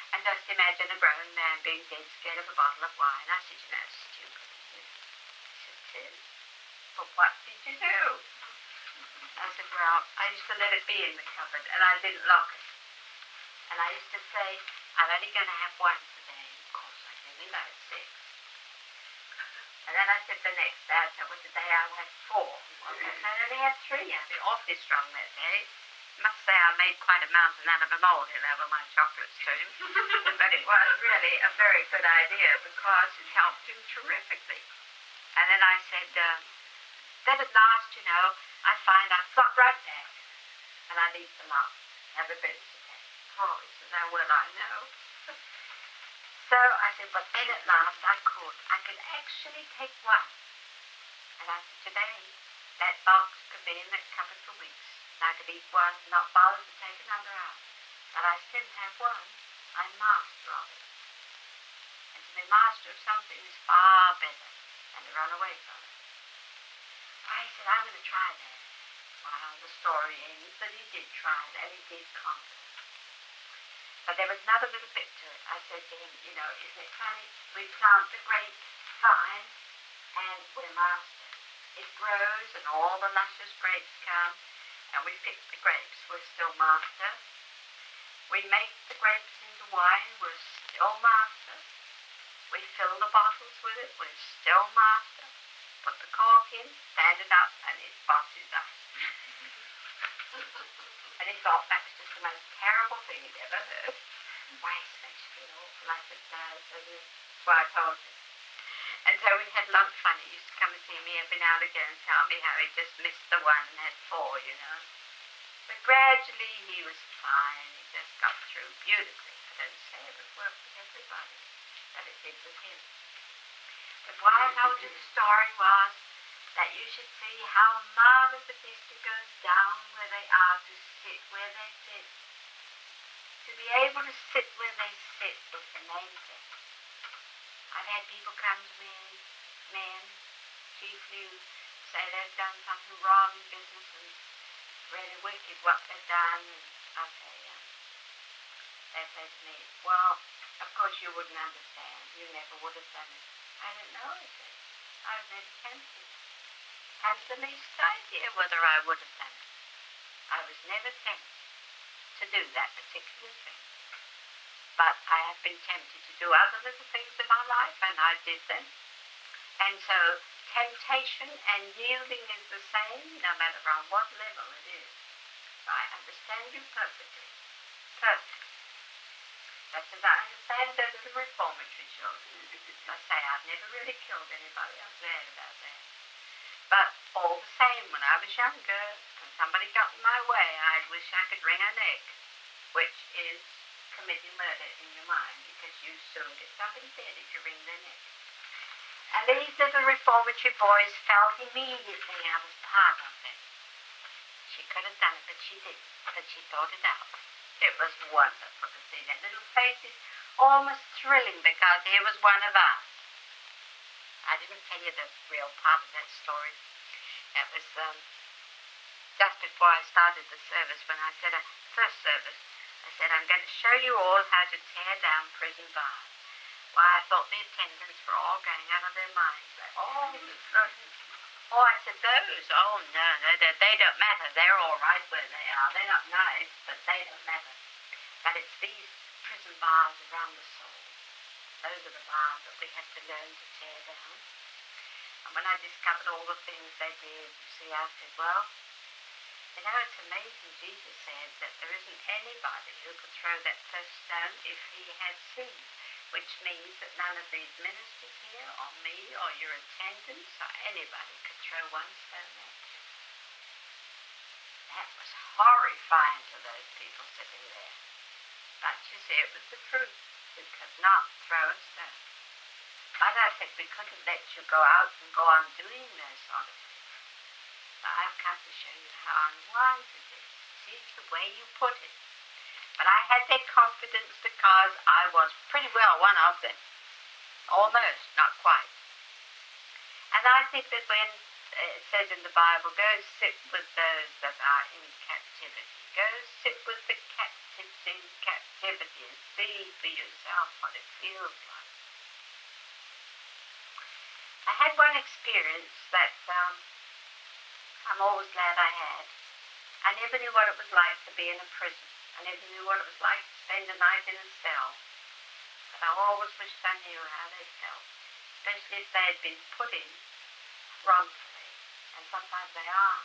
And just imagine a grown man being dead scared of a bottle of wine. I said, it's stupid, isn't it? He said, it is. But what did you do? I said, well, I used to let it be in the cupboard, and I didn't lock it. And I used to say, I'm only going to have one today. Of course, I didn't. I had 6. And then I said the next day, I said, well, today I'll have 4. Okay, so I only had 3. I'd be awfully strong that day. I must say I made quite a mountain out of a molehill over my chocolates to him. But it was really a very good idea because it helped him terrifically. And then I said, then at last, I find I flop right back. And I'd eat them up. Have a bit today. Oh, he said, no, well, I know. So I said, but then at last I could actually take one. And I said, today, that box could be in that cupboard for weeks. And I could eat one, not bother to take another out. But I still have one. I'm master of it. And to be master of something is far better than to run away from it. So I said, I'm going to try that. Well, the story ends that he did try it, and he did conquer it. But there was another little bit to it. I said to him, isn't it funny? We plant the grapevine, and we're master. It grows, and all the luscious grapes come. And we pick the grapes, we're still master. We make the grapes into wine, we're still master. We fill the bottles with it, we're still master. Put the cork in, stand it up, and it bosses us. And he thought that was just the most terrible thing he'd ever heard. Why, it makes you feel awful like it does, doesn't it? That's why I told you. And so we had a lot of fun. He used to come and see me every now and again and tell me how he just missed the one and had four, you know. But gradually he was fine. He just got through beautifully. I don't say it would work with everybody, but it did with him. But why I told you the story was that you should see how marvelous it is to go down where they are, to sit where they sit. To be able to sit where they sit is the main thing. I've had people come to me, men, chiefly who say they've done something wrong in business and really wicked what they've done, and I say, they say to me, well, of course you wouldn't understand. You never would have done it. I don't know, I said. I was never tempted. Hadn't the least idea whether I would have done it. I was never tempted to do that particular thing. But I have been tempted to do other little things in my life, and I did them. And so temptation and yielding is the same, no matter on what level it is. So I understand you perfectly. Perfect. Just as I understand those little reformatory children. I say I've never really killed anybody. I'm glad about that. But all the same, when I was younger, and somebody got in my way, I'd wish I could wring a neck, which is committing murder in your mind, because you soon get somebody dead if you wring their neck. And these little reformatory boys felt immediately I was part of them. She could have done it, but she didn't. But she thought it out. It was wonderful to see their little faces almost thrilling because here was one of us. I didn't tell you the real part of that story. It was just before I started the service, when I said, first service, I said, I'm going to show you all how to tear down prison bars. Why, I thought the attendants were all going out of their minds. Like, oh, I said, those, oh, no, they don't matter. They're all right where they are. They're not nice, but they don't matter. But it's these prison bars around the soul. Those are the bars that we have to learn to tear down. And when I discovered all the things they did, you see, I said, well, you know, it's amazing. Jesus said that there isn't anybody who could throw that first stone if he had sinned, which means that none of these ministers here, or me, or your attendants, or anybody could throw one stone at you. That was horrifying to those people sitting there. But you see, it was the truth. We could not throw a stone. But I said we couldn't let you go out and go on doing those sort of things. So I've come to show you how unwise it is. See, it's the way you put it. But I had their confidence because I was pretty well one of them. Almost, not quite. And I think that when it says in the Bible, go sit with those that are in captivity. Go sit with the captives in captivity and see for yourself what it feels like. I had one experience that I'm always glad I had. I never knew what it was like to be in a prison. I never knew what it was like to spend a night in a cell. But I always wished I knew how they felt, especially if they had been put in wrongfully. And sometimes they are.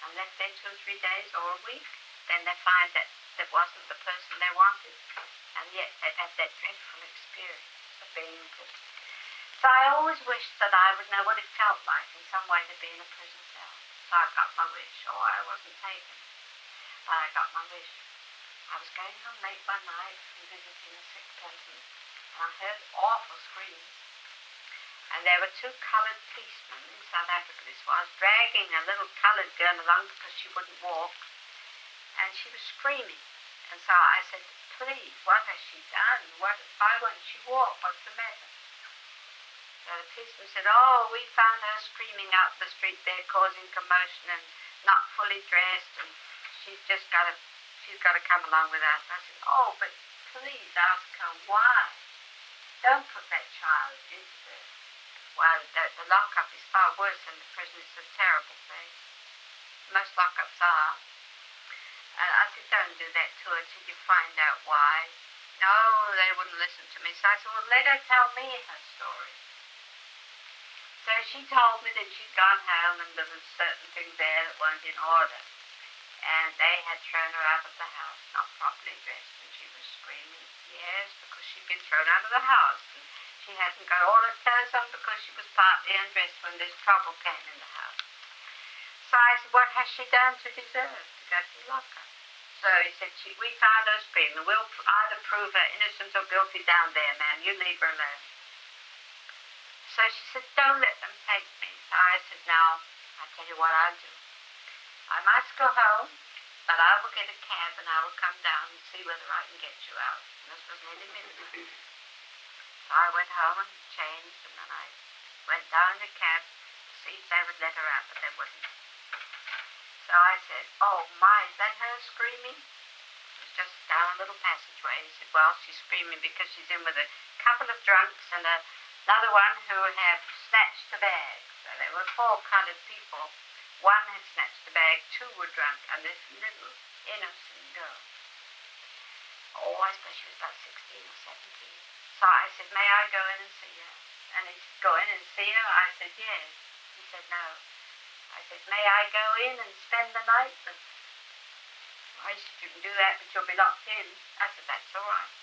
And left there 2 or 3 days or a week, then they find that that wasn't the person they wanted. And yet they've had that dreadful experience of being put. So I always wished that I would know what it felt like in some way to be in a prison cell. So I got my wish. Oh, I wasn't taken, but I got my wish. I was going home late one night from visiting a sick person, and I heard awful screams. And there were 2 coloured policemen in South Africa, this was, dragging a little coloured girl along because she wouldn't walk. And she was screaming. And so I said, please, what has she done? Why won't she walk? What's the matter? So the policeman said, oh, we found her screaming out the street there, causing commotion and not fully dressed, and she's got to come along with us. I said, oh, but please ask her why. Don't put that child into there. Well, the lockup is far worse than the prison. It's a terrible thing. Most lockups are. And I said, don't do that to her till you find out why. No, they wouldn't listen to me. So I said, well, let her tell me her story. So she told me that she'd gone home and there was certain things there that weren't in order. And they had thrown her out of the house, not properly dressed, and she was screaming, yes, because she'd been thrown out of the house. And she hadn't got all her clothes on because she was partly undressed when this trouble came in the house. So I said, what has she done to deserve to go to the locker? So he said, we found her screaming. We'll either prove her innocent or guilty down there, ma'am. You leave her alone. So she said, don't let them take me. So I said, now, I'll tell you what I'll do. I must go home, but I will get a cab and I will come down and see whether I can get you out. And this was nearly midnight. So I went home and changed, and then I went down in the cab to see if they would let her out, but they wouldn't. So I said, oh my, is that her screaming? It was just down a little passageway. He said, well, she's screaming because she's in with a couple of drunks and another one who had snatched the bag. So there were 4 colored people. One had snatched the bag, 2 were drunk, and this little innocent girl. Oh, I suppose she was about 16 or 17. So I said, may I go in and see her? And he said, go in and see her? I said, yes. He said, no. I said, may I go in and spend the night? And I said, you can do that, but you'll be locked in. I said, that's all right.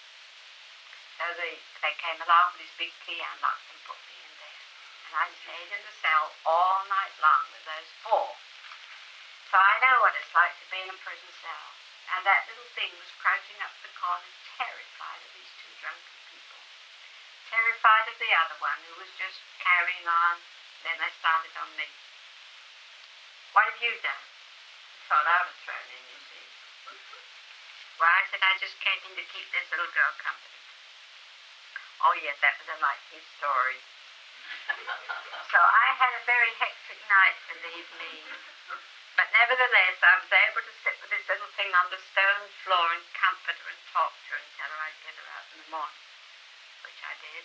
So they came along with this big key, unlocked and put me in there. And I stayed in the cell all night long with those 4. So I know what it's like to be in a prison cell. And that little thing was crouching up the corner, terrified of these 2 drunken people. Terrified of the other one who was just carrying on. Then they started on me. What have you done? I thought I was thrown in, you see. Well, I said, I just came in to keep this little girl company. Oh, yes, that was a likely story. So I had a very hectic night, believe me. But nevertheless, I was able to sit with this little thing on the stone floor and comfort her and talk to her and tell her I'd get her out in the morning, which I did.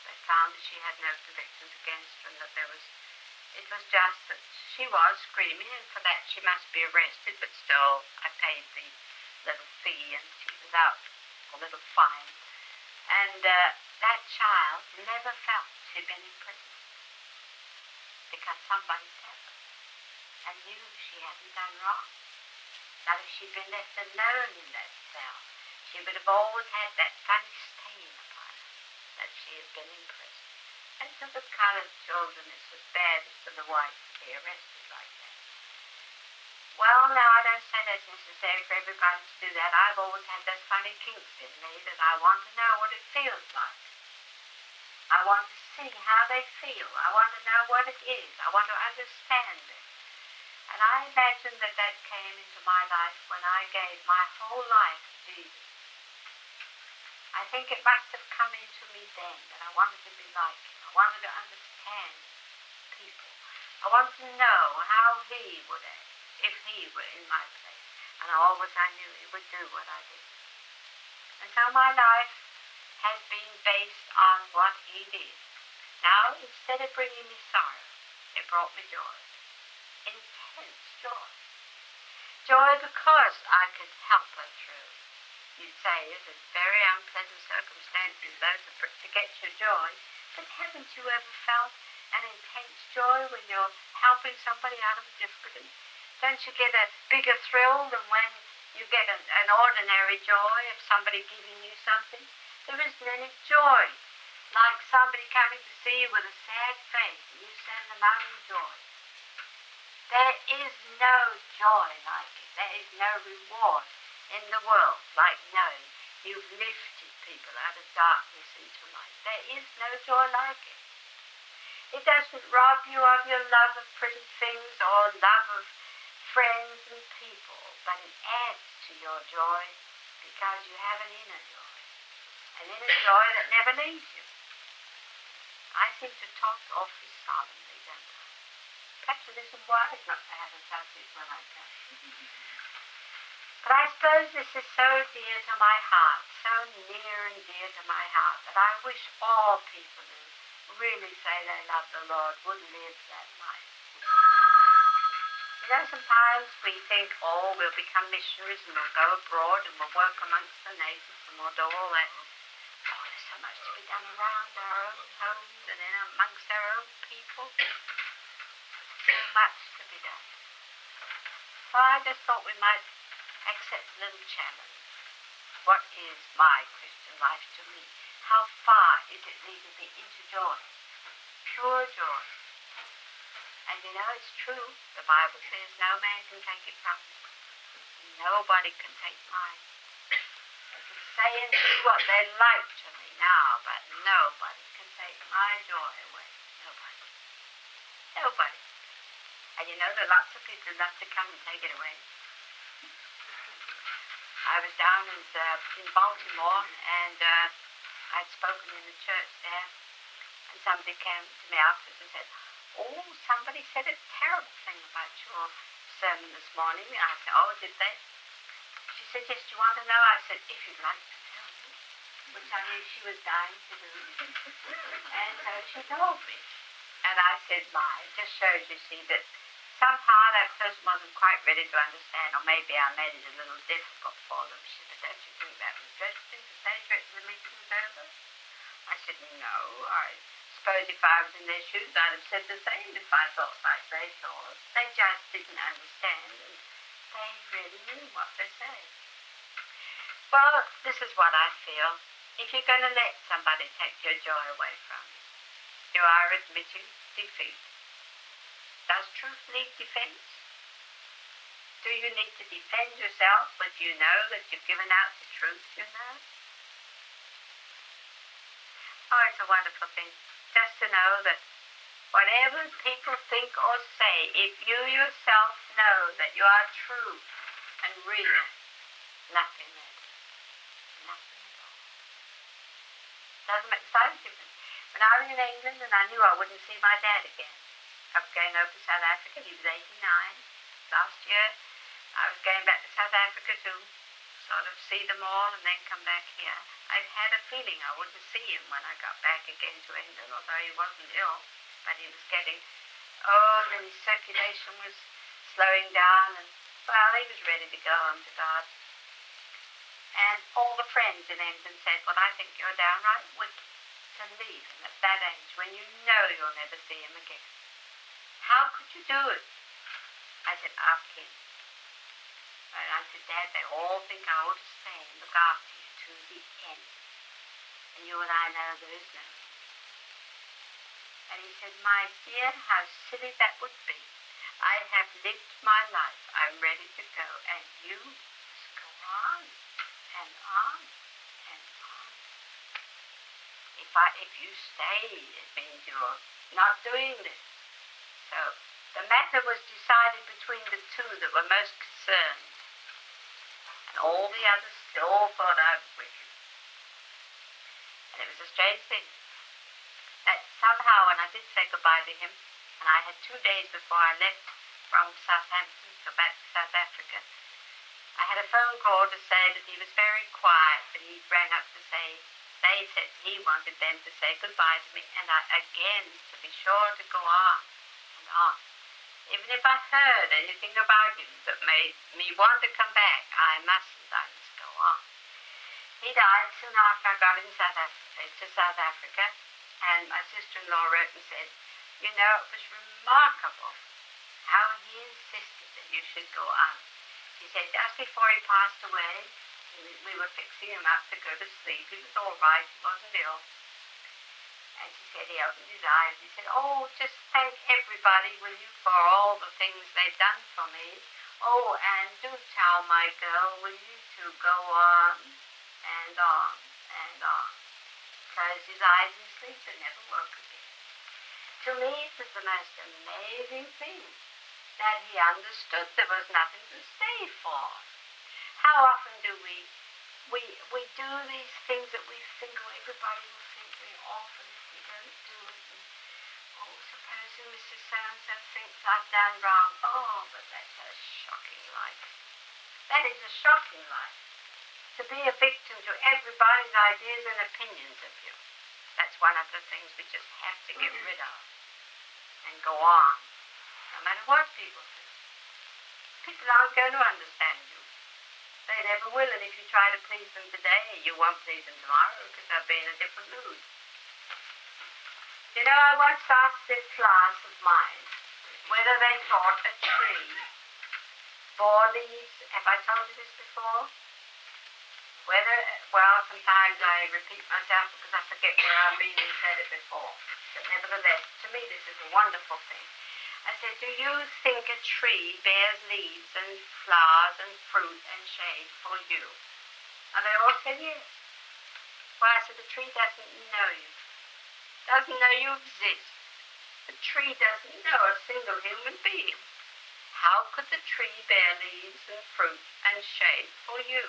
They found that she had no convictions against her and that it was just that she was screaming, and for that she must be arrested, but still I paid the little fee and she was out, a little fine. And that child never felt she'd been in prison because somebody said her and knew she hadn't done wrong. That if she'd been left alone in that cell, she would have always had that funny stain upon her that she had been in prison. And for the colored children, it's as bad as for the whites to be arrested like that. Well, now, I don't say that's necessary for everybody to do that. I've always had those funny kinks in me that I want to know what it feels like. I want to see how they feel. I want to know what it is. I want to understand it. And I imagine that came into my life when I gave my whole life to Jesus. I think it must have come into me then that I wanted to be like him. I wanted to understand people. I wanted to know how he would act if he were in my place. And always I knew he would do what I did. And so my life has been based on what he did. Now, instead of bringing me sorrow, it brought me joy. Intense joy. Joy because I could help her through. You'd say, it's a very unpleasant circumstances, those to get your joy. But haven't you ever felt an intense joy when you're helping somebody out of difficulty? Don't you get a bigger thrill than when you get an ordinary joy of somebody giving you something? There isn't any joy like somebody coming to see you with a sad face and you send them out in joy. There is no joy like it. There is no reward in the world like knowing you've lifted people out of darkness into light. There is no joy like it. It doesn't rob you of your love of pretty things or love of friends and people, but it adds to your joy because you have an inner joy. An inner joy that never leaves you. I seem to talk awfully solemnly, don't I? Perhaps it isn't wise not to have a subject when I come. But I suppose this is so dear to my heart, so near and dear to my heart, that I wish all people who really say they love the Lord would live that life. You know, sometimes we think, oh, we'll become missionaries and we'll go abroad and we'll work amongst the natives and we'll do all that. Oh, there's so much to be done around our own homes and in amongst our own people. So much to be done. So I just thought we might accept a little challenge. What is my Christian life to me? How far is it leading me into joy? Pure joy. And you know, it's true. The Bible says no man can take it from me. Nobody can take mine. They can say and do what they like to me now, but nobody can take my joy away. Nobody. Nobody. And you know, there are lots of people who love to come and take it away. I was down in Baltimore, and I'd spoken in the church there, and somebody came to me afterwards and said, oh, somebody said a terrible thing about your sermon this morning. And I said, oh, did they? She said, yes, do you want to know? I said, if you'd like to tell me, which I knew she was dying to do. And so she told me. And I said, my, it just shows, you see, that somehow that person wasn't quite ready to understand, or maybe I made it a little difficult for them. She said, don't you think that was dreadful to say directly the meeting was over? I said, no, I suppose if I was in their shoes, I'd have said the same if I thought like they thought. They just didn't understand, and they really knew what they're saying. Well, this is what I feel. If you're going to let somebody take your joy away from you, you are admitting defeat. Does truth need defense? Do you need to defend yourself when you know that you've given out the truth, you know? Oh, it's a wonderful thing. Just to know that whatever people think or say, if you yourself know that you are true and real, nothing matters. Nothing at all. Doesn't make a difference. When I was in England and I knew I wouldn't see my dad again, I was going over to South Africa. He was 89 last year. I was going back to South Africa to sort of see them all and then come back here. I had a feeling I wouldn't see him when I got back again to England, although he wasn't ill, but he was getting old and his circulation was slowing down, and well, he was ready to go home to God. And all the friends in England said, well, I think you're downright wicked to leave him at that age when you know you'll never see him again. How could you do it? I said, ask him. And I said, Dad, they all think I ought to stay and look after you to the end. And you and I know there is no end. And he said, my dear, how silly that would be. I have lived my life. I'm ready to go. And you just go on and on and on. If you stay, it means you're not doing this. So the matter was decided between the two that were most concerned. And all the others still thought I was wicked. And it was a strange thing that somehow when I did say goodbye to him, and I had 2 days before I left from Southampton to go back to South Africa, I had a phone call to say that he was very quiet, but he rang up to say, they said he wanted them to say goodbye to me, and I again to be sure to go on and on. Even if I heard anything about him that made me want to come back, I must go on. He died soon after I got to South Africa, and my sister-in-law wrote and said, you know, it was remarkable how he insisted that you should go on. She said just before he passed away, we were fixing him up to go to sleep. He was all right, he wasn't ill. And she said he opened his eyes. He said, oh, just thank everybody, will you, for all the things they've done for me. Oh, and do tell my girl, will you, to go on and on and on. Closed his eyes in sleep and never woke again. To me, it was the most amazing thing that he understood there was nothing to stay for. How often do we do these things that we think, oh, everybody will think we're awful if we don't do it. And, oh, supposing Mr. So-and-so thinks I've done wrong. Oh, but that's a shocking life. That is a shocking life. To be a victim to everybody's ideas and opinions of you. That's one of the things we just have to get rid of. And go on. No matter what people think. People aren't going to understand you. They never will, and if you try to please them today, you won't please them tomorrow because they'll be in a different mood. You know, I once asked this class of mine whether they thought a tree bore leaves. Have I told you this before? Well, sometimes I repeat myself because I forget where I've been and said it before. But nevertheless, to me this is a wonderful thing. I said, do you think a tree bears leaves and flowers and fruit and shade for you? And they all said yes. Well, I said, the tree doesn't know you. Doesn't know you exist. The tree doesn't know a single human being. How could the tree bear leaves and fruit and shade for you?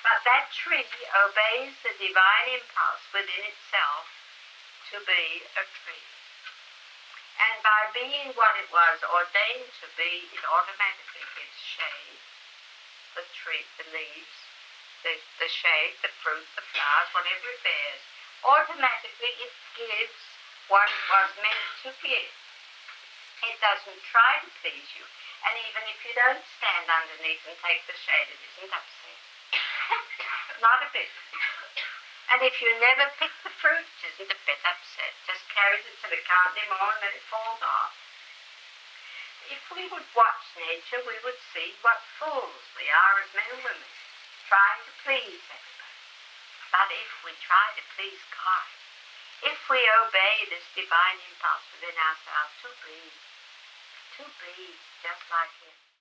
But that tree obeys the divine impulse within itself to be a tree. And by being what it was ordained to be, it automatically gives shade, the leaves, the shade, the fruit, the flowers, whatever it bears. Automatically it gives what it was meant to give. It doesn't try to please you. And even if you don't stand underneath and take the shade, it isn't upset. Not a bit. And if you never pick the fruit, it isn't a bit upset. Just carries it till it can't anymore and then it falls off. If we would watch nature, we would see what fools we are as men and women, trying to please everybody. But if we try to please God, if we obey this divine impulse within ourselves to be just like Him,